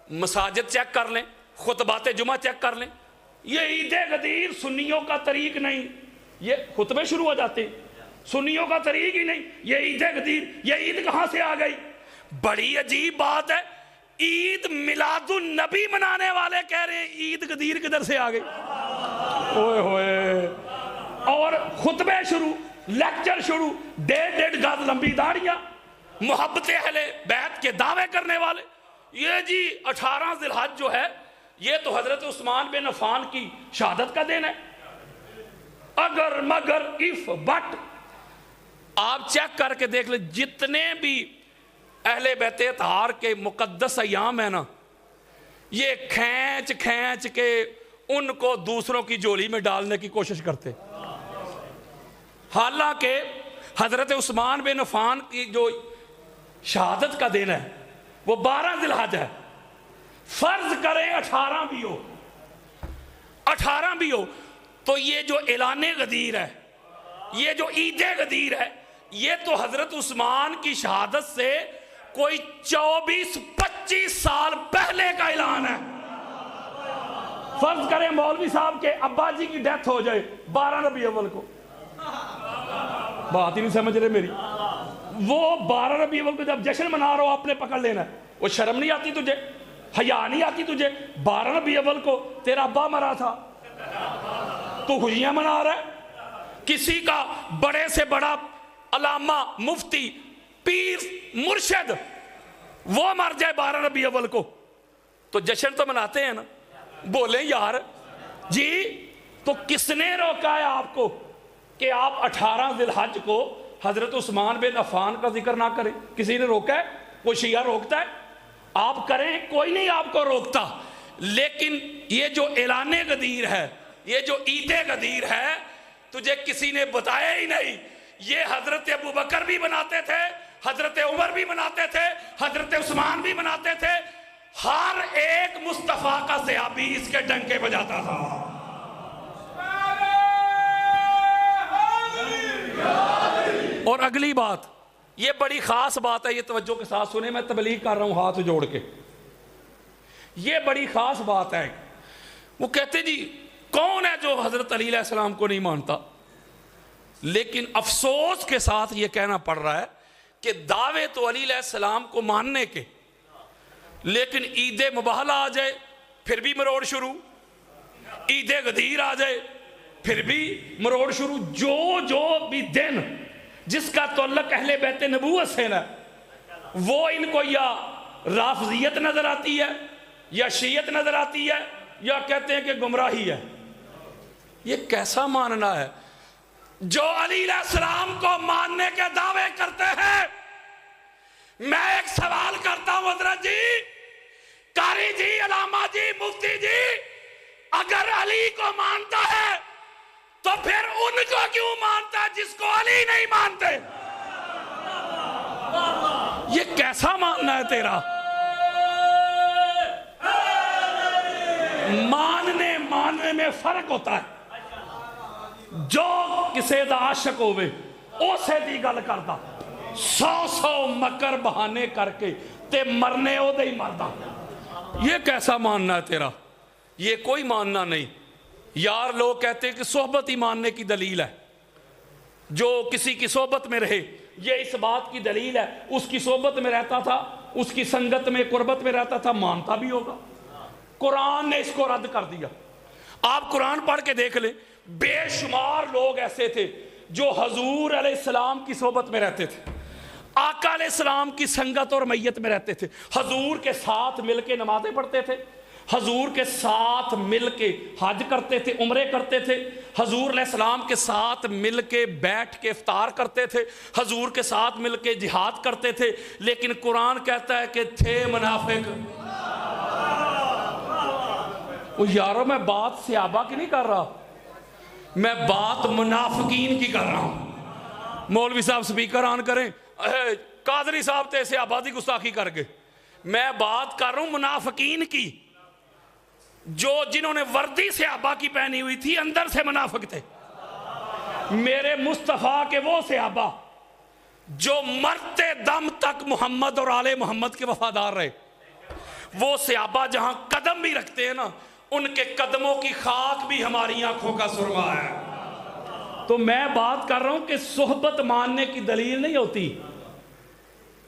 مساجد چیک کر لیں، خطبات جمعہ چیک کر لیں، یہ عید غدیر سنیوں کا طریق نہیں. یہ خطبے شروع ہو جاتے سنیوں کا طریق ہی نہیں، یہ عید غدیر، یہ عید کہاں سے آ گئی؟ بڑی عجیب بات ہے، عید میلاد النبی منانے والے کہہ رہے ہیں عید غدیر کدھر سے آ گئی؟ اوئے ہوئے. اور خطبے شروع، لیکچر شروع، 1.5 گز لمبی داڑیاں، محبت اہل بیت کے دعوے کرنے والے. یہ جی 18 ذی الحج جو ہے یہ تو حضرت عثمان بن عفان کی شہادت کا دن ہے. اگر مگر اف بٹ آپ چیک کر کے دیکھ لیں، جتنے بھی اہل بیت اطہار کے مقدس ایام ہیں نا، یہ کھینچ کھینچ کے ان کو دوسروں کی جولی میں ڈالنے کی کوشش کرتے. حالانکہ حضرت عثمان بن عفان کی جو شہادت کا دن ہے وہ 12 ذی الحج ہے. فرض کریں 18 بھی ہو تو یہ جو اعلان غدیر ہے، یہ جو عید غدیر ہے، یہ تو حضرت عثمان کی شہادت سے کوئی 24-25 سال پہلے کا اعلان ہے. فرض کریں مولوی صاحب کے ابا جی کی ڈیتھ ہو جائے 12 ربیع الاول کو، بات ہی نہیں سمجھ رہے میری. وہ 12 ربیع الاول کو جب جشن منا رہا ہو آپ نے پکڑ لینا ہے. وہ شرم نہیں آتی تجھے؟ حیا نہیں آتی تجھے؟ 12 ربیع الاول کو تیرا ابا مرا تھا، تو خوشیاں منا رہا ہے. کسی کا بڑے سے بڑا علامہ، مفتی، پیر، مرشد وہ مر جائے 12 ربیع الاول کو تو جشن تو مناتے ہیں نا. بولیں یار جی، تو کس نے روکا ہے آپ کو کہ آپ 18 ذی الحج کو حضرت عثمان بن عفان کا ذکر نہ کریں؟ کسی نے روکا ہے؟ کوئی شیعہ روکتا ہے؟ آپ کریں، کوئی نہیں آپ کو روکتا. لیکن یہ جو اعلان غدیر ہے، یہ جو عید غدیر ہے، تجھے کسی نے بتایا ہی نہیں. یہ حضرت ابوبکر بھی مناتے تھے، حضرت عمر بھی مناتے تھے، حضرت عثمان بھی مناتے تھے. ہر ایک مصطفیٰ کا صحابی اس کے ڈنکے بجاتا تھا. اور اگلی بات، یہ بڑی خاص بات ہے، یہ توجہ کے ساتھ سنیں، میں تبلیغ کر رہا ہوں ہاتھ جوڑ کے. یہ بڑی خاص بات ہے. وہ کہتے جی کون ہے جو حضرت علی علیہ السلام کو نہیں مانتا؟ لیکن افسوس کے ساتھ یہ کہنا پڑ رہا ہے کہ دعوے تو علی علیہ السلام کو ماننے کے، لیکن عید مباہلہ آ جائے پھر بھی مروڑ شروع، عید غدیر آ جائے پھر بھی مروڑ شروع. جو بھی دن جس کا تعلق اہل بیت نبوت سے نا، وہ ان کو یا رافضیت نظر آتی ہے، یا شیعت نظر آتی ہے، یا کہتے ہیں کہ گمراہی ہے. یہ کیسا ماننا ہے؟ جو علی علیہ السلام کو ماننے کے دعوے کرتے ہیں، میں ایک سوال کرتا ہوں حضرت جی، قاری جی، علامہ جی، مفتی جی، اگر علی کو مانتا ہے تو پھر ان کو کیوں مانتا ہے جس کو علی نہیں مانتے؟ یہ کیسا ماننا ہے تیرا؟ ماننے میں فرق ہوتا ہے. جو کسی دا عاشق ہوئے اسے دی گل کردا، 100 مکر بہانے کر کے تے مرنے او دے ہی مردا. یہ کیسا ماننا ہے تیرا؟ یہ کوئی ماننا نہیں یار. لوگ کہتے ہیں کہ صحبت ہی ماننے کی دلیل ہے. جو کسی کی صحبت میں رہے، یہ اس بات کی دلیل ہے اس کی صحبت میں رہتا تھا، اس کی سنگت میں، قربت میں رہتا تھا، مانتا بھی ہوگا. قرآن نے اس کو رد کر دیا. آپ قرآن پڑھ کے دیکھ لیں، بے شمار لوگ ایسے تھے جو حضور علیہ السلام کی صحبت میں رہتے تھے، آقا علیہ السلام کی سنگت اور میت میں رہتے تھے، حضور کے ساتھ مل کے نمازیں پڑھتے تھے، حضور کے ساتھ مل کے حج کرتے تھے، عمرے کرتے تھے، حضور علیہ السلام کے ساتھ مل کے بیٹھ کے افطار کرتے تھے، حضور کے ساتھ مل کے جہاد کرتے تھے. لیکن قرآن کہتا ہے کہ تھے منافق. یارو میں بات صحابہ کی نہیں کر رہا، میں بات منافقین کی کر رہا ہوں. مولوی صاحب سپیکر آن کریں، قادری صاحب تے صحابہ دی گستاخی کر کے. میں بات کر رہا ہوں منافقین کی، جنہوں نے وردی صحابہ کی پہنی ہوئی تھی، اندر سے منافق تھے. میرے مصطفیٰ کے وہ صحابہ جو مرتے دم تک محمد اور آل محمد کے وفادار رہے، وہ صحابہ جہاں قدم بھی رکھتے ہیں نا، ان کے قدموں کی خاک بھی ہماری آنکھوں کا سرما ہے۔ تو میں بات کر رہا ہوں کہ صحبت ماننے کی دلیل نہیں ہوتی۔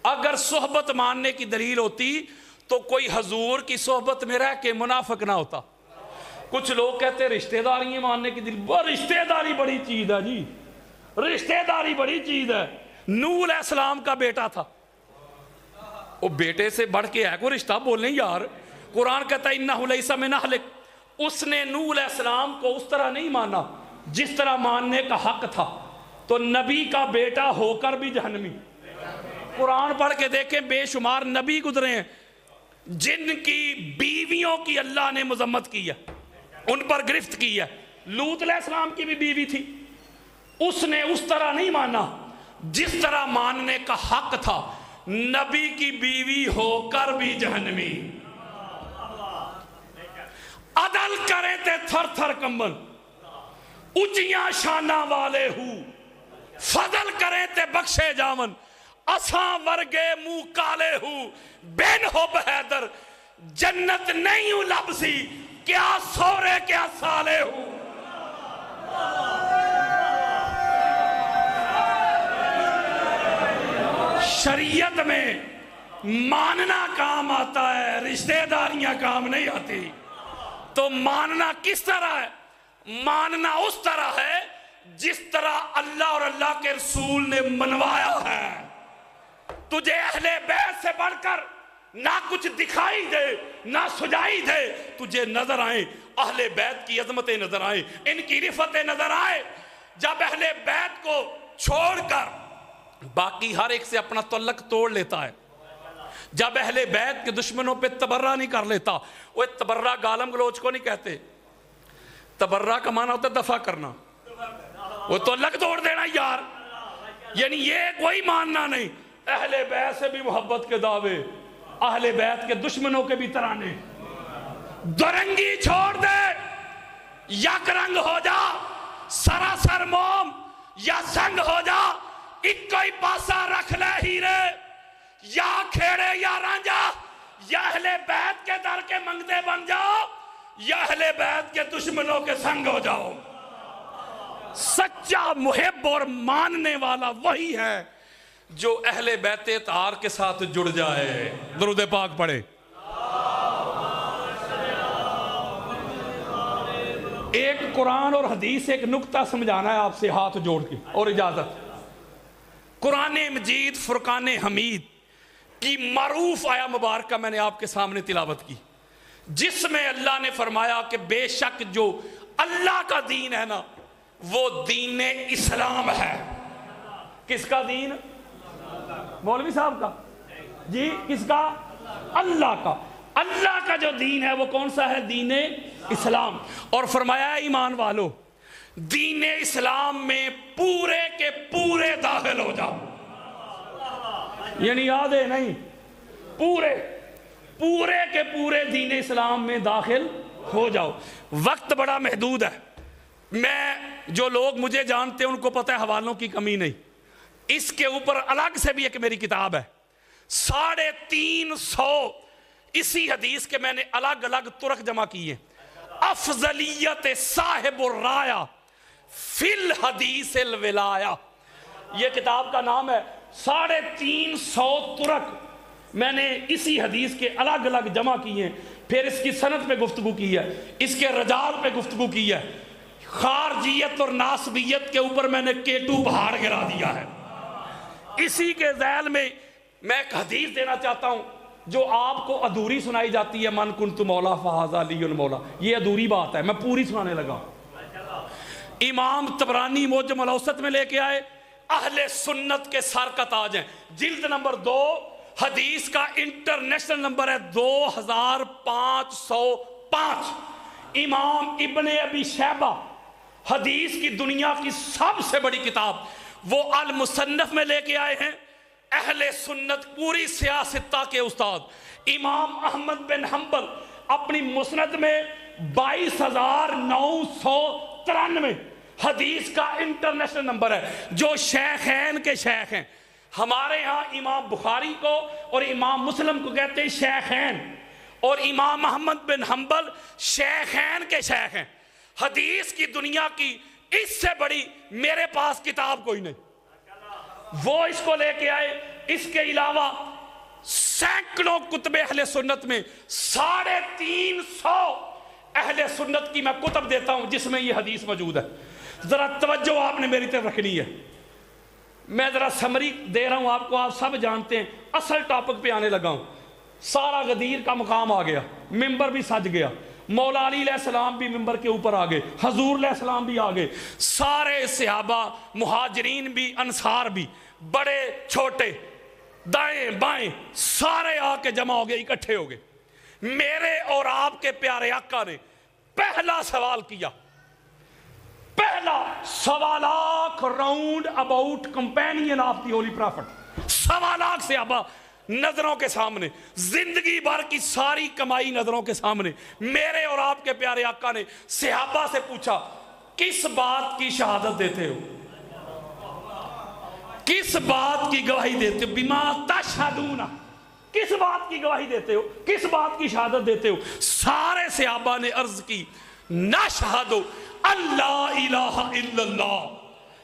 اگر صحبت ماننے کی دلیل ہوتی تو کوئی حضور کی صحبت میں رہ کے منافق نہ ہوتا۔ کچھ لوگ کہتے ہیں رشتہ داری ماننے کی دلیل، وہ رشتہ داری بڑی چیز ہے جی، رشتہ داری بڑی چیز ہے۔ نوح علیہ السلام کا بیٹا تھا، وہ بیٹے سے بڑھ کے ہے کوئی رشتہ؟ بولیں یار، قرآن کہتا ہے انہ لیس من اہلک۔ اس نے نوح علیہ السلام کو اس طرح نہیں مانا جس طرح ماننے کا حق تھا، تو نبی کا بیٹا ہو کر بھی جہنمی۔ قرآن پڑھ کے دیکھیں، بے شمار نبی گزرے ہیں جن کی بیویوں کی اللہ نے مذمت کی ہے، ان پر گرفت کی ہے۔ لوط علیہ السلام کی بھی بیوی تھی، اس نے اس طرح نہیں مانا جس طرح ماننے کا حق تھا، نبی کی بیوی ہو کر بھی جہنمی۔ عدل کریں تے تھر تھر کمبن، اچیاں شانہ والے ہو، فضل کریں تے بخشے جاون، اساں ورگے منہ کالے ہو، بین ہو بہیدر، جنت نہیں ہوں لبسی، کیا سورے کیا سالے ہو۔ شریعت میں ماننا کام آتا ہے، رشتہ داریاں کام نہیں آتی۔ تو ماننا کس طرح ہے؟ ماننا اس طرح ہے جس طرح اللہ اور اللہ کے رسول نے منوایا ہے۔ تجھے اہل بیت سے بڑھ کر نہ کچھ دکھائی دے نہ سجائی دے، تجھے نظر آئیں اہل بیت کی عظمتیں نظر آئیں، ان کی رفتیں نظر آئیں۔ جب اہل بیت کو چھوڑ کر باقی ہر ایک سے اپنا تعلق توڑ لیتا ہے، جب اہل بیت کے دشمنوں پہ تبرہ نہیں کر لیتا، وہ تبرہ گالم گلوچ کو نہیں کہتے، تبرہ کا معنی ہوتا ہے دفع کرنا، وہ تعلق توڑ دینا یار، یعنی یہ کوئی ماننا نہیں۔ اہل بیت سے بھی محبت کے دعوے، اہل بیت کے دشمنوں کے بھی ترانے۔ درنگی چھوڑ دے، یک رنگ ہو جا، سراسر موم یا سنگ ہو جا، ایک کوئی پاسا رکھ لے ہیرے، یا کھیڑے یا رانجا، یا اہل بیت کے در کے منگتے بن جاؤ، یا اہل بیت کے دشمنوں کے سنگ ہو جاؤ۔ سچا محب اور ماننے والا وہی ہے جو اہل بیت اطہار کے ساتھ جڑ جائے۔ درود پاک پڑھے۔ ایک قرآن اور حدیث ایک نکتہ سمجھانا ہے آپ سے ہاتھ جوڑ کے، اور اجازت۔ قرآن مجید فرقان حمید کی معروف آیا مبارکہ میں نے آپ کے سامنے تلاوت کی، جس میں اللہ نے فرمایا کہ بے شک جو اللہ کا دین ہے نا، وہ دین اسلام ہے۔ کس کا دین؟ مولوی صاحب کا؟ جی کس کا؟ اللہ کا۔ اللہ کا جو دین ہے وہ کون سا ہے؟ دین اسلام۔ اور فرمایا ایمان والو، دین اسلام میں پورے کے پورے داخل ہو جاؤ، یعنی آدھے نہیں، پورے کے پورے دین اسلام میں داخل ہو جاؤ۔ وقت بڑا محدود ہے، میں جو لوگ مجھے جانتے ہیں ان کو پتہ ہے حوالوں کی کمی نہیں۔ اس کے اوپر الگ سے بھی ایک میری کتاب ہے، 350 اسی حدیث کے میں نے الگ الگ طرق جمع کیے۔ افضلیت صاحب الرایا فی الحدیث الولایا، یہ کتاب کا نام ہے۔ 350 طرق میں نے اسی حدیث کے الگ الگ جمع کیے، پھر اس کی سند پہ گفتگو کی ہے، اس کے رجال پہ گفتگو کی ہے، خارجیت اور ناسبیت کے اوپر میں نے کیٹو بہار گرا دیا ہے۔ اسی کے ذیل میں میں ایک حدیث دینا چاہتا ہوں جو آپ کو ادھوری سنائی جاتی ہے، من کنت مولا فہذا علی المولا، یہ ادھوری بات ہے، میں پوری سنانے لگا۔ امام طبرانی معجم الاوسط میں لے کے آئے، اہل سنت کے سر کا تاج ہیں، جلد نمبر 2، حدیث کا انٹرنیشنل نمبر ہے 2505۔ امام ابن ابی شیبہ حدیث کی دنیا کی سب سے بڑی کتاب وہ المصنف میں لے کے آئے ہیں۔ اہل سنت پوری سیاستہ کے استاد امام احمد بن حنبل اپنی مسند میں 22,993 حدیث کا انٹرنیشنل نمبر ہے، جو شیخین کے شیخ ہیں۔ ہمارے ہاں امام بخاری کو اور امام مسلم کو کہتے ہیں شیخین، اور امام محمد بن حنبل شیخین کے شیخ ہیں، حدیث کی دنیا کی اس سے بڑی میرے پاس کتاب کوئی نہیں، وہ اس کو لے کے آئے۔ اس کے علاوہ سینکڑوں کتب اہل سنت میں 350 اہل سنت کی میں کتب دیتا ہوں جس میں یہ حدیث موجود ہے۔ ذرا توجہ آپ نے میری طرف رکھنی ہے، میں ذرا سمری دے رہا ہوں آپ کو، آپ سب جانتے ہیں۔ اصل ٹاپک پہ آنے لگا ہوں، سارا غدیر کا مقام آ گیا، ممبر بھی سج گیا، مولا علی علیہ السلام بھی ممبر کے اوپر آ گئے، حضور علیہ السلام بھی آ گئے، سارے صحابہ مہاجرین بھی انصار بھی، بڑے چھوٹے دائیں بائیں سارے آ کے جمع ہو گئے، اکٹھے ہو گئے۔ میرے اور آپ کے پیارے آقا نے پہلا سوال کیا، پہلا سوالات round about companion of the Holi profit, سوالات صحابہ نظروں کے سامنے، زندگی بھر کی ساری کمائی نظروں کے سامنے۔ میرے اور آپ کے پیارے آقا نے صحابہ سے پوچھا کس بات کی شہادت دیتے ہو، کس بات کی گواہی دیتے ہو، بما تشہدون، کس بات کی گواہی دیتے ہو، کس بات کی شہادت دیتے ہو؟ سارے صحابہ نے عرض کی نشہد اللہ الہ الا اللہ،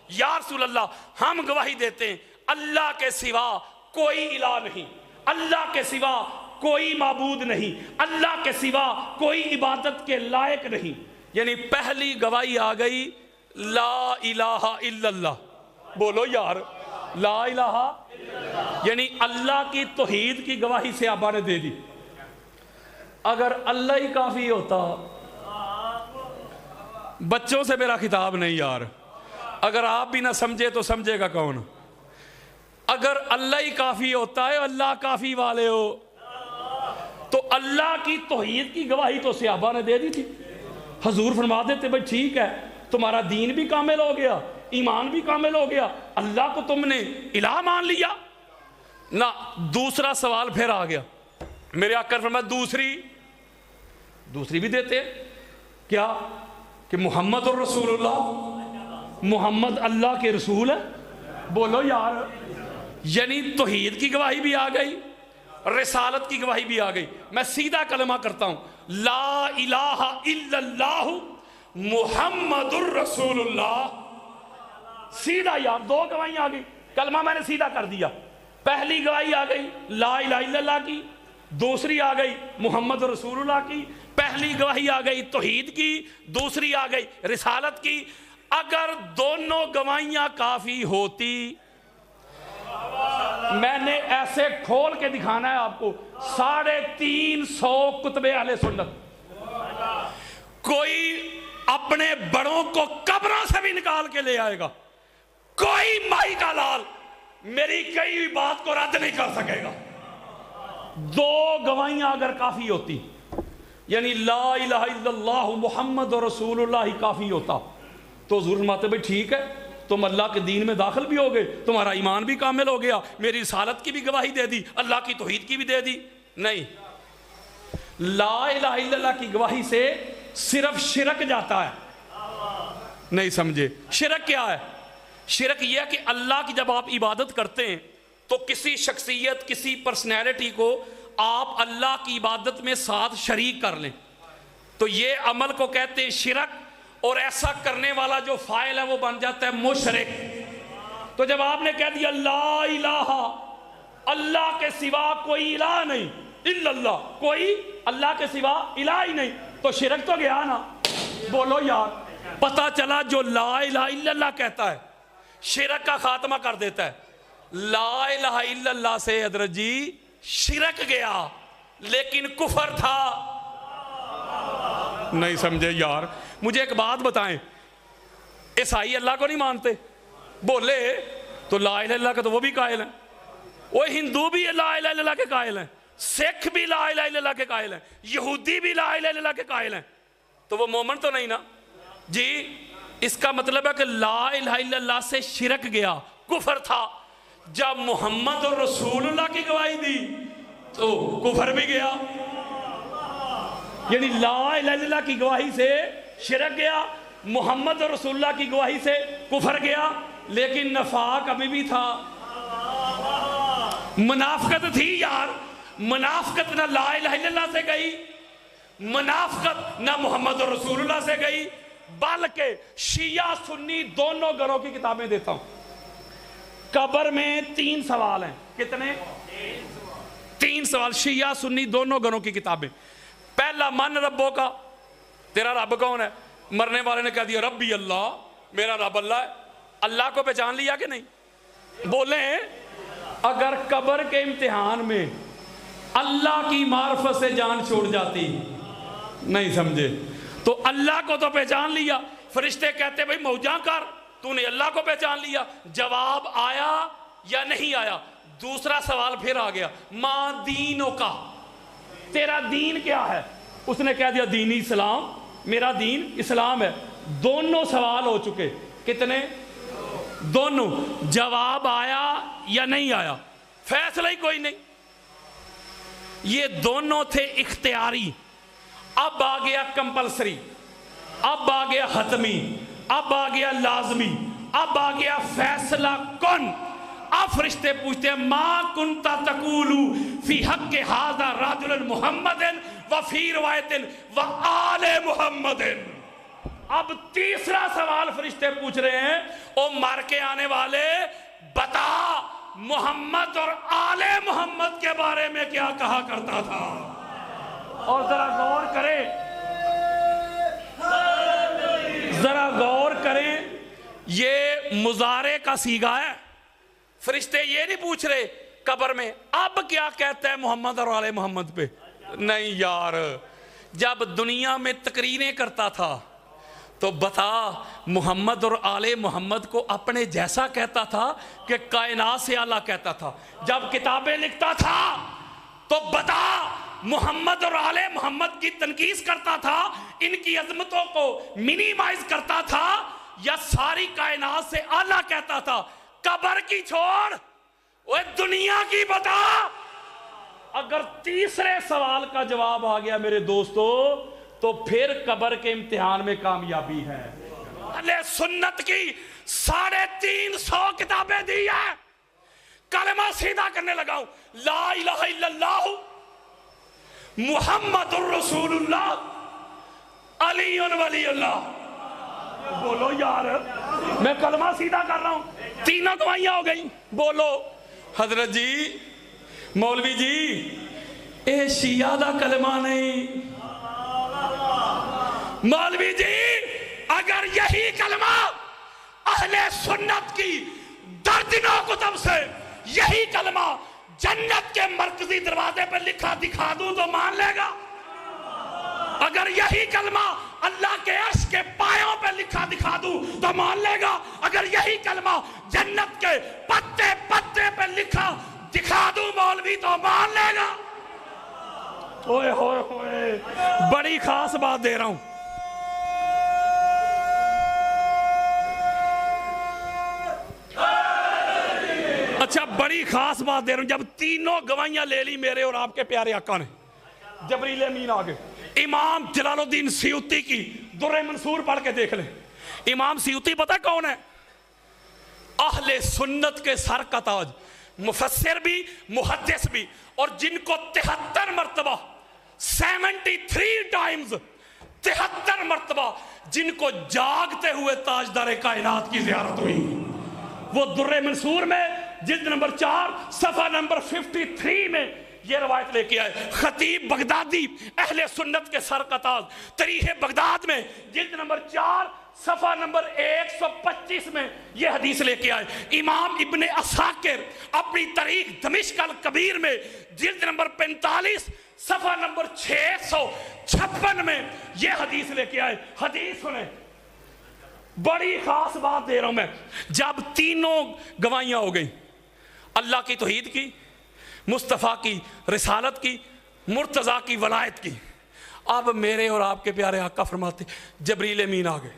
یا رسول اللہ ہم گواہی دیتے ہیں اللہ کے سوا کوئی الہ نہیں، اللہ کے سوا کوئی معبود نہیں، اللہ کے سوا کوئی عبادت کے لائق نہیں۔ یعنی پہلی گواہی آ گئی لا الہ الا اللہ، بولو یار لا الہ، یعنی اللہ کی توحید کی گواہی صحابہ نے دے دی۔ اگر اللہ ہی کافی ہوتا، بچوں سے میرا خطاب نہیں یار، اگر آپ بھی نہ سمجھے تو سمجھے گا کون؟ اگر اللہ ہی کافی ہوتا ہے، اللہ کافی والے ہو، تو اللہ کی توحید کی گواہی تو صحابہ نے دے دی تھی۔ حضور فرما دیتے بھئی ٹھیک ہے، تمہارا دین بھی کامل ہو گیا، ایمان بھی کامل ہو گیا، اللہ کو تم نے الہ مان لیا نہ۔ دوسرا سوال پھر آ گیا، میرے آقا نے فرمایا دوسری بھی دیتے ہیں کیا کہ محمد الرسول اللہ، محمد اللہ کے رسول ہے، بولو یار۔ یعنی توحید کی گواہی بھی آ گئی، رسالت کی گواہی بھی آ گئی۔ میں سیدھا کلمہ کرتا ہوں، لا الہ الا اللہ محمد الرسول اللہ، سیدھا یار، دو گواہی آ گئی، کلمہ میں نے سیدھا کر دیا۔ پہلی گواہی آ گئی لا الہ الا اللہ کی، دوسری آ گئی محمد رسول اللہ کی۔ پہلی گواہی آ گئی توحید کی، دوسری آ گئی رسالت کی۔ اگر دونوں گواہیاں کافی ہوتی، میں نے ایسے کھول کے دکھانا ہے آپ کو، 350 کتب اہل سنت، کوئی اپنے بڑوں کو قبروں سے بھی نکال کے لے آئے گا، کوئی مائی کا لال میری کئی ہوئی بات کو رد نہیں کر سکے گا۔ دو گواہیاں اگر کافی ہوتی، یعنی لا الہ الا اللہ محمد رسول اللہ ہی کافی ہوتا، تو حضور فرماتے بھئی ٹھیک ہے، تم اللہ کے دین میں داخل بھی ہو گئے، تمہارا ایمان بھی کامل ہو گیا، میری رسالت کی بھی گواہی دے دی، اللہ کی توحید کی بھی دے دی۔ نہیں، لا الہ الا اللہ کی گواہی سے صرف شرک جاتا ہے۔ نہیں سمجھے شرک کیا ہے؟ شرک یہ ہے کہ اللہ کی جب آپ عبادت کرتے ہیں تو کسی شخصیت، کسی پرسنالٹی کو آپ اللہ کی عبادت میں ساتھ شریک کر لیں، تو یہ عمل کو کہتے ہیں شرک، اور ایسا کرنے والا جو فاعل ہے وہ بن جاتا ہے مشرک۔ تو جب آپ نے کہہ دیا لا الہ، اللہ کے سوا کوئی الہ نہیں الا اللہ، کوئی اللہ کے سوا الہ ہی نہیں، تو شرک تو گیا نا، بولو یار۔ پتہ چلا جو لا الہ الا اللہ کہتا ہے شرک کا خاتمہ کر دیتا ہے۔ لا الہ الا اللہ سے حضرت جی شرک گیا لیکن کفر تھا۔ نہیں سمجھے یار، مجھے ایک بات بتائیں، عیسائی اللہ کو نہیں مانتے؟ بولے تو لا الہ الا اللہ کا تو وہ بھی قائل ہیں، وہ ہندو بھی لا الہ الا اللہ کے قائل ہیں، سکھ بھی لا الہ الا اللہ کے قائل ہیں، یہودی بھی لا الہ الا اللہ کے قائل ہیں، تو وہ مومن تو نہیں نا جی۔ اس کا مطلب ہے کہ لا الہ الا اللہ سے شرک گیا، کفر تھا۔ جب محمد رسول اللہ کی گواہی دی تو کفر بھی گیا، یعنی لا الہ الا اللہ کی گواہی سے شرک گیا، محمد رسول اللہ کی گواہی سے کفر گیا، لیکن نفاق ابھی بھی تھا، منافقت تھی یار۔ منافقت نہ لا الہ الا اللہ سے گئی، منافقت نہ محمد رسول اللہ سے گئی، بلکہ شیعہ سنی دونوں گروہ کی کتابیں دیتا ہوں۔ قبر میں 3 سوال ہیں، کتنے؟ 3 سوال، شیعہ سنی دونوں گروہ کی کتابیں۔ پہلا، من ربوں کا، تیرا رب کون ہے؟ مرنے والے نے کہہ دیا ربی اللہ، میرا رب اللہ ہے۔ اللہ کو پہچان لیا کہ نہیں؟ بولیں، اگر قبر کے امتحان میں اللہ کی معرفت سے جان چھوڑ جاتی، نہیں سمجھے، تو اللہ کو تو پہچان لیا، فرشتے کہتے بھئی موجاں کر، تو نے اللہ کو پہچان لیا، جواب آیا یا نہیں آیا؟ دوسرا سوال پھر آ گیا، ماں دینوں کا، تیرا دین کیا ہے؟ اس نے کہہ دیا دین اسلام، میرا دین اسلام ہے۔ دونوں سوال ہو چکے، کتنے؟ دونوں، جواب آیا یا نہیں آیا؟ فیصلہ ہی کوئی نہیں۔ یہ دونوں تھے اختیاری، اب آ گیا کمپلسری، اب آ گیا حتمی، اب آ گیا لازمی، اب آ گیا فیصلہ کن۔ اب فرشتے پوچھتے ہیں ما کنتا تقولو فی حق ھذا رجل محمد وفی روایت وآل محمد۔ اب تیسرا سوال فرشتے پوچھ رہے ہیں، او مر کے آنے والے بتا محمد اور آل محمد کے بارے میں کیا کہا کرتا تھا؟ اور ذرا غور کریں، ذرا غور کریں، یہ مضارع کا صیغہ ہے۔ فرشتے یہ نہیں پوچھ رہے قبر میں اب کیا کہتا ہے محمد اور آل محمد پہ، نہیں یار، جب دنیا میں تقریریں کرتا تھا تو بتا محمد اور آل محمد کو اپنے جیسا کہتا تھا کہ کائنات سے اعلیٰ کہتا تھا؟ جب کتابیں لکھتا تھا تو بتا محمد اور آل محمد کی تنقیص کرتا تھا، ان کی عظمتوں کو منیمائز کرتا تھا، یا ساری کائنات سے اعلیٰ کہتا تھا؟ قبر کی چھوڑ، وہ دنیا کی بتا۔ اگر تیسرے سوال کا جواب آ گیا میرے دوستو تو پھر قبر کے امتحان میں کامیابی ہے۔ اہل سنت کی 350 کتابیں دی ہیں، کلمہ سیدھا کرنے لگا ہوں، لا الہ الا اللہ محمد الرسول اللہ علی ولی اللہ۔ بولو یار، میں کلمہ سیدھا کر رہا ہوں، 3 گواہیاں ہو گئی، بولو۔ حضرت جی، مولوی جی، اے شیعہ دا کلمہ نہیں، مولوی جی اگر یہی کلمہ اہل سنت کی دردناک کتب سے یہی کلمہ جنت کے مرکزی دروازے پر لکھا دکھا دوں تو مان لے گا؟ اگر یہی کلمہ اللہ کے عرش کے پایوں پہ لکھا دکھا دوں تو مان لے گا؟ اگر یہی کلمہ جنت کے پتے پتے پہ لکھا دکھا دوں مولوی تو مان لے گا؟ اوئے ہوئے ہوئے، بڑی خاص بات دے رہا ہوں۔ اچھا، بڑی خاص بات دے رہا ہوں۔ جب تینوں گواہیاں لے لی میرے اور آپ کے پیارے آقا نے، جبریل امین آگے، امام جلال الدین سیوطی کی در منصور پڑھ کے دیکھ لیں۔ امام سیوطی پتہ کون ہے؟ اہل سنت کے سر کا تاج، مفسر بھی محدث بھی، اور جن کو 73 مرتبہ 73 ٹائمز 73 مرتبہ جن کو جاگتے ہوئے تاجدار کائنات کی زیارت ہوئی۔ وہ در منصور میں جلد نمبر 4 صفحہ نمبر 53 میں یہ روایت لے کے آئے۔ خطیب بغدادی اہل سنت کے سر کا تاج تاریخ بغداد میں جلد نمبر 4 صفحہ نمبر 125 میں یہ حدیث لے کے آئے۔ امام ابن عساکر اپنی تاریخ دمشق الکبیر میں جلد نمبر 45 صفحہ نمبر 656 میں یہ حدیث لے کے آئے۔ حدیث سنیں، بڑی خاص بات دے رہا ہوں میں۔ جب تینوں گواہیاں ہو گئی، اللہ کی توحید کی، مصطفیٰ کی رسالت کی، مرتضیٰ کی ولایت کی، اب میرے اور آپ کے پیارے آقا فرماتے جبریل امین آ گئے۔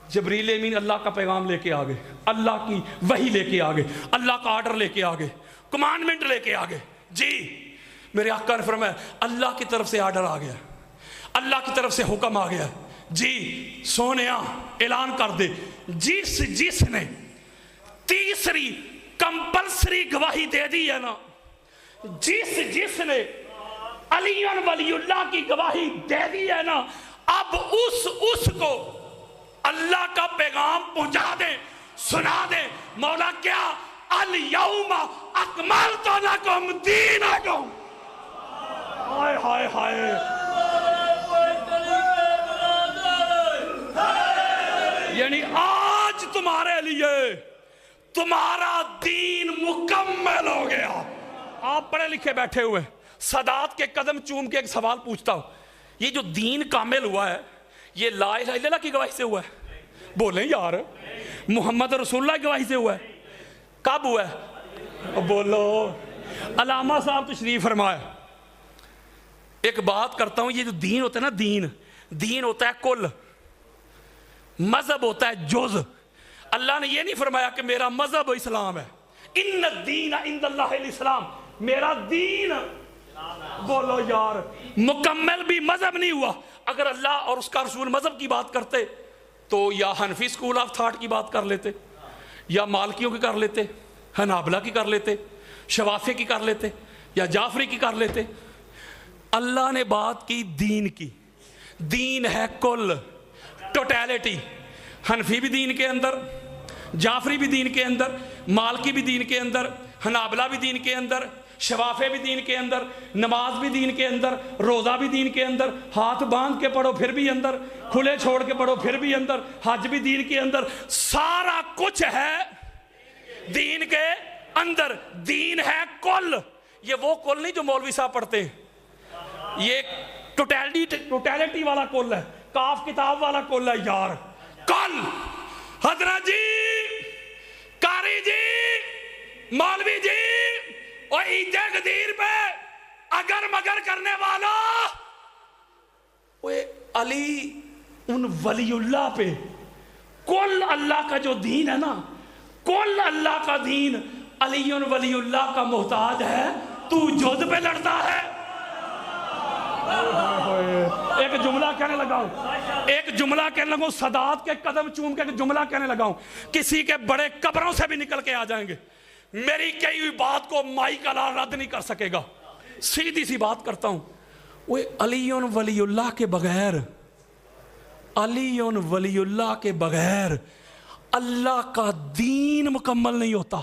جبریل امین اللہ کا پیغام لے کے آگے، اللہ کی وحی لے کے آگے، اللہ کا آرڈر لے کے آگے، کمانڈمنٹ لے کے آگے۔ جی میرے آقا نے فرمایا اللہ کی طرف سے آرڈر آ گیا، اللہ کی طرف سے حکم آ گیا، جی سونیا اعلان کر دے جس نے تیسری کمپلسری گواہی دے دی ہے نا، جس نے علی ولی اللہ کی گواہی دے دی ہے نا، اب اس کو اللہ کا پیغام پہنچا دیں، سنا دیں۔ مولا کیا؟ الیوم اکملت لکم دینکم۔ ہائے ہائے ہائے، یعنی آج تمہارے لیے تمہارا دین مکمل ہو گیا۔ آپ پڑھے لکھے بیٹھے ہوئے سادات کے قدم چوم کے ایک سوال پوچھتا ہوں، یہ جو دین کامل ہوا ہے یہ لا الہ الا اللہ کی گواہی سے ہوا ہے؟ بولیں یار، محمد رسول اللہ کی گواہی سے ہوا ہے؟ کب ہوا ہے؟ بولو۔ علامہ صاحب تشریف فرمائے۔ ایک بات کرتا ہوں، یہ جو دین ہوتا ہے نا، دین ہوتا ہے کل، مذہب ہوتا ہے جز۔ اللہ نے یہ نہیں فرمایا کہ میرا مذہب اسلام ہے، ان الدین عند اللہ الاسلام، میرا دین، بولو یار، مکمل بھی مذہب نہیں ہوا۔ اگر اللہ اور اس کا رسول مذہب کی بات کرتے تو یا حنفی سکول آف تھاٹ کی بات کر لیتے، یا مالکیوں کی کر لیتے، حنابلہ کی کر لیتے، شوافی کی کر لیتے، یا جعفری کی کر لیتے۔ اللہ نے بات کی دین کی، دین ہے کل، ٹوٹیلٹی۔ حنفی بھی دین کے اندر، جعفری بھی دین کے اندر، مالکی بھی دین کے اندر، حنابلہ بھی دین کے اندر، شوافے بھی دین کے اندر، نماز بھی دین کے اندر، روزہ بھی دین کے اندر، ہاتھ باندھ کے پڑھو پھر بھی اندر، کھلے چھوڑ کے پڑھو پھر بھی اندر، حج بھی دین کے اندر، سارا کچھ ہے دین کے اندر۔ دین ہے کل، یہ وہ کل نہیں جو مولوی صاحب پڑھتے ہیں، یہ ٹوٹیلٹی والا کل ہے، کاف کتاب والا کل ہے یار، کل۔ حضرت جی، قاری جی، مولوی جی، اور عید غدیر پہ اگر مگر کرنے والا، علی ان ولی اللہ پہ، کل اللہ کا جو دین ہے نا، کل اللہ کا دین، علی ولی اللہ کا محتاج ہے، تو جز پہ لڑتا ہے۔ ایک جملہ کہنے لگاؤں، سادات کے قدم چوم کے ایک جملہ کہنے لگاؤں، کسی کے بڑے قبروں سے بھی نکل کے آ جائیں گے، میری کئی ہوئی بات کو مائی کا لال رد نہیں کر سکے گا۔ سیدھی سی بات کرتا ہوں، وہ علی ولی اللہ کے بغیر، علی ولی اللہ کے بغیر اللہ کا دین مکمل نہیں ہوتا۔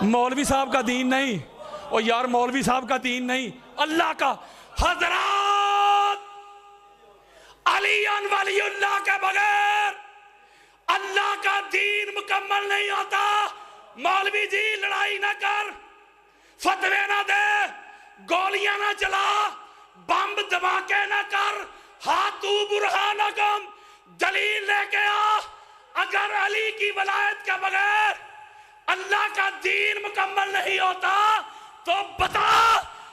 مولوی صاحب کا دین نہیں، اور یار مولوی صاحب کا دین نہیں، اللہ کا۔ حضرات، علی ولی اللہ کے بغیر اللہ کا دین مکمل نہیں ہوتا۔ مولوی جی لڑائی نہ کر، فتوے نہ دے، گولیاں نہ چلا، بمب دھماکے نہ کر، ہاتھو برہانکم، دلیل لے کے آ۔ اگر علی کی ولایت کے بغیر اللہ کا دین مکمل نہیں ہوتا تو بتا،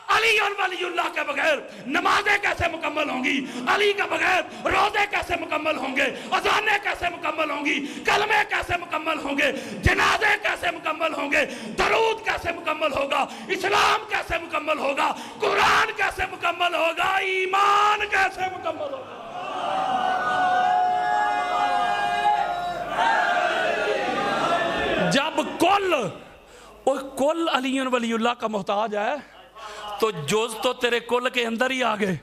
علی اور ولی اللہ کے بغیر نمازیں کیسے مکمل ہوں گی؟ علی کے بغیر روزے کیسے مکمل ہوں گے؟ اذانیں کیسے مکمل ہوں گی؟ کلمے کیسے مکمل ہوں گے؟ جنازے کیسے مکمل ہوں گے؟ درود کیسے مکمل ہوگا؟ اسلام کیسے مکمل ہوگا؟ قرآن کیسے مکمل ہوگا؟ ایمان کیسے مکمل ہوگا؟ جب کل علی ولی اللہ کا محتاج ہے تو جز تو تیرے کل کے اندر ہی آگئے۔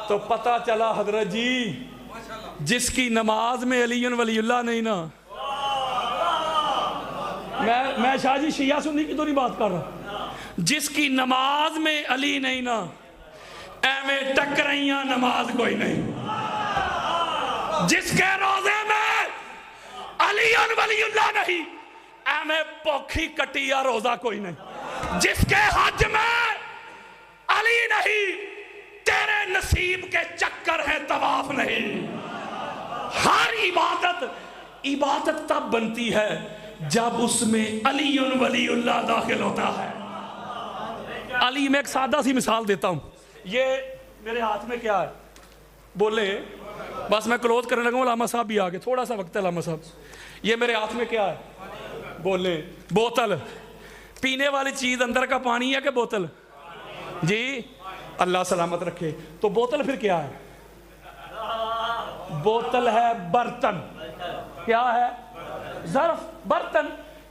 تو پتہ چلا حضرت جی، جس کی نماز میں علی ولی اللہ نہیں نا، میں شاہ جی شیعہ سنی کی تو نہیں بات کر رہا، جس کی نماز میں علی نہیں نا، ایویں ٹکرائیاں نماز کوئی نہیں۔ جس کے روزے میں علی ولی اللہ نہیں، ایویں پوکھی کٹیا روزہ کوئی نہیں۔ جس کے حج میں علی نہیں، تیرے نصیب کے چکر ہیں، طواف نہیں۔ ہر عبادت تب بنتی ہے جب اس میں علی ولی اللہ داخل ہوتا ہے۔ علی میں ایک سادہ سی مثال دیتا ہوں، یہ میرے ہاتھ میں کیا ہے؟ بولے، بس میں کلوز کرنے لگا ہوں، علامہ صاحب بھی آگے، تھوڑا سا وقت ہے علامہ صاحب۔ یہ میرے ہاتھ میں کیا ہے؟ بولے، بوتل۔ پینے والی چیز اندر کا پانی ہے کہ بوتل؟ جی، اللہ سلامت رکھے۔ تو بوتل پھر کیا ہے؟ بوتل ہے برتن۔ کیا ہے؟ ظرف، برتن۔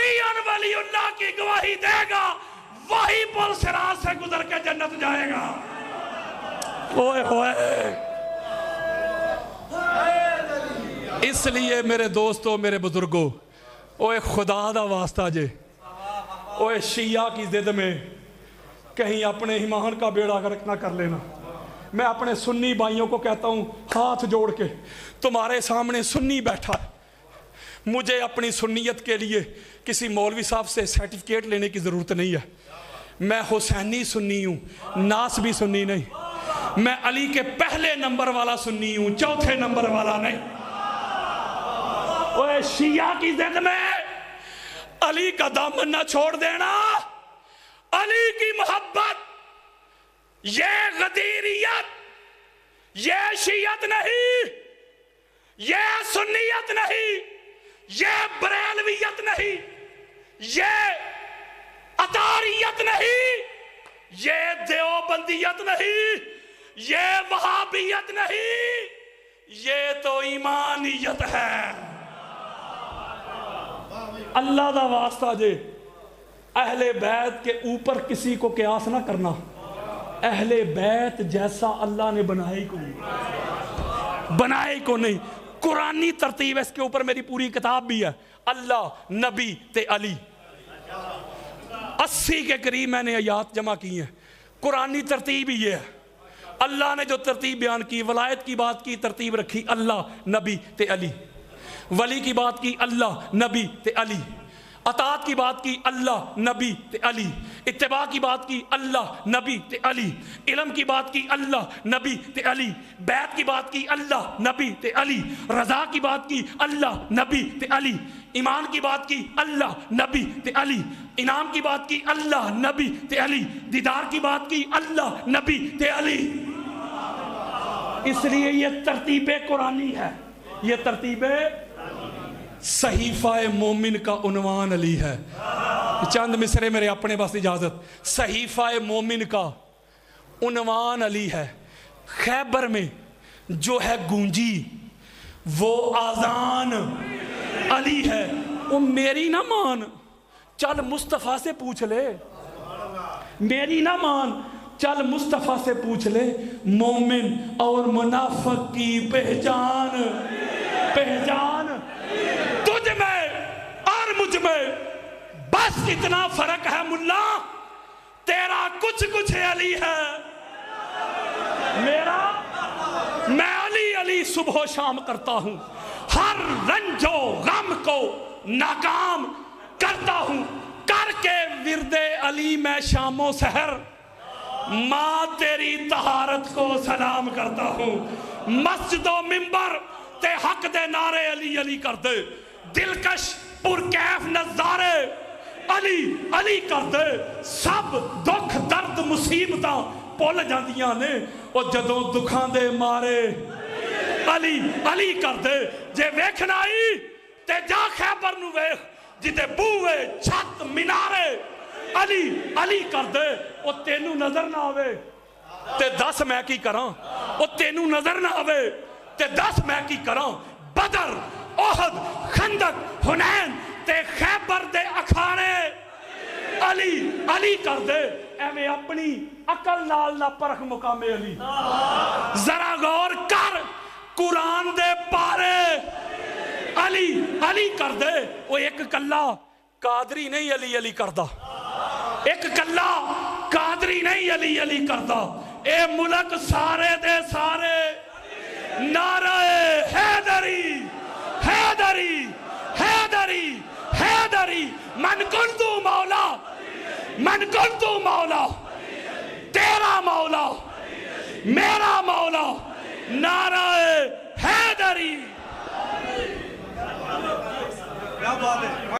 علی ولی اللہ کی گواہی دے گا وہی پل صراط سے گزر کے جنت جائے گا. اوئے ہوئے. اس لیے میرے دوستوں میرے بزرگوں اوئے خدا دا واسطہ جے اوئے شیعہ کی ضد میں کہیں اپنے ایمان کا بیڑا غرق نہ کر لینا. میں اپنے سنی بھائیوں کو کہتا ہوں ہاتھ جوڑ کے تمہارے سامنے سنی بیٹھا ہے. مجھے اپنی سنیت کے لیے کسی مولوی صاحب سے سرٹیفکیٹ لینے کی ضرورت نہیں ہے. میں حسینی سنی ہوں, ناسبی سنی نہیں. میں علی کے پہلے نمبر والا سنی ہوں, چوتھے نمبر والا نہیں. اوے شیعہ کی ضد میں علی کا دامن نہ چھوڑ دینا. علی کی محبت یہ غدیریت, یہ شیعت نہیں, یہ سنیت نہیں, یہ بریلویت نہیں, یہ اطاریت نہیں, یہ دیوبندیت نہیں, یہ وہابیت نہیں, یہ تو ایمانیت ہے. اللہ دا واسطہ جے اہل بیت کے اوپر کسی کو قیاس نہ کرنا. اہل بیت جیسا اللہ نے بنائے کو نہیں. قرآنی ترتیب ہے, اس کے اوپر میری پوری کتاب بھی ہے. اللہ نبی تے علی 80 کے قریب میں نے آیات جمع کی ہیں. قرآنی ترتیب ہی یہ ہے. اللہ نے جو ترتیب بیان کی, ولایت کی بات کی, ترتیب رکھی اللہ نبی تے علی. ولی کی بات کی اللہ نبی تے علی. اطاعت کی بات کی اللہ نبی تے علی. اتباع کی بات کی اللہ نبی تے علی. علم کی بات کی اللہ نبی تے علی. بیعت کی بات کی اللہ نبی تے علی. رضا کی بات کی اللہ نبی تے علی. ایمان کی بات کی اللہ نبی تے علی. انعام کی بات کی اللہ نبی تے علی. دیدار کی بات کی اللہ نبی تے علی. اس لیے یہ ترتیب قرآنی ہے. یہ ترتیب صحیفہ مومن کا عنوان علی ہے. چند مصرے میرے اپنے پاس اجازت. صحیفہ مومن کا عنوان علی ہے. خیبر میں جو ہے گونجی وہ آذان علی ہے. وہ میری نہ مان, چل مصطفیٰ سے پوچھ لے. میری نہ مان, چل مصطفیٰ سے پوچھ لے. مومن اور منافق کی پہچان تجھ میں اور مجھ میں بس اتنا فرق ہے ملا, تیرا کچھ علی ہے, میرا میں علی صبح و شام کرتا ہوں. ہر رنج و غم کو ناکام کرتا ہوں. کر کے ورد علی میں شام و سحر ماں تیری طہارت کو سلام کرتا ہوں. مسجد و منبر تے حق دے نعرے علی کر دے. دلکش پرکیف نظارے علی کر دے. سب دکھ درد مصیبتاں پل جاندیاں نے اور جدوں دکھاں دے مارے علی کر دے. جے ویکھنا آئی تے جا خیبر نو ویکھ, جتے بوئے چھت مینارے علی کر دے. او تینوں نظر نہ آوے تے دس میں کی کراں, او تینوں نظر نہ آوے تے دس میں کی کراں. بدر, احد, خندق, حنین تے خیبر دے اکھاڑے علی کر دے. ایویں اپنی عقل نال نہ پرکھ مقام علی. ذرا غور کر, قرآن دے پارے علی کر دے. وہ ایک کلا قادری نہیں علی کردا, ایک کلا قادری نہیں علی کردا. اے ملک سارے دے سارے نعرہ حیدری حیدری حیدری حیدری. من کنتو مولا تیرا مولا میرا مولا نعرہ حیدری. کیا بات ہے.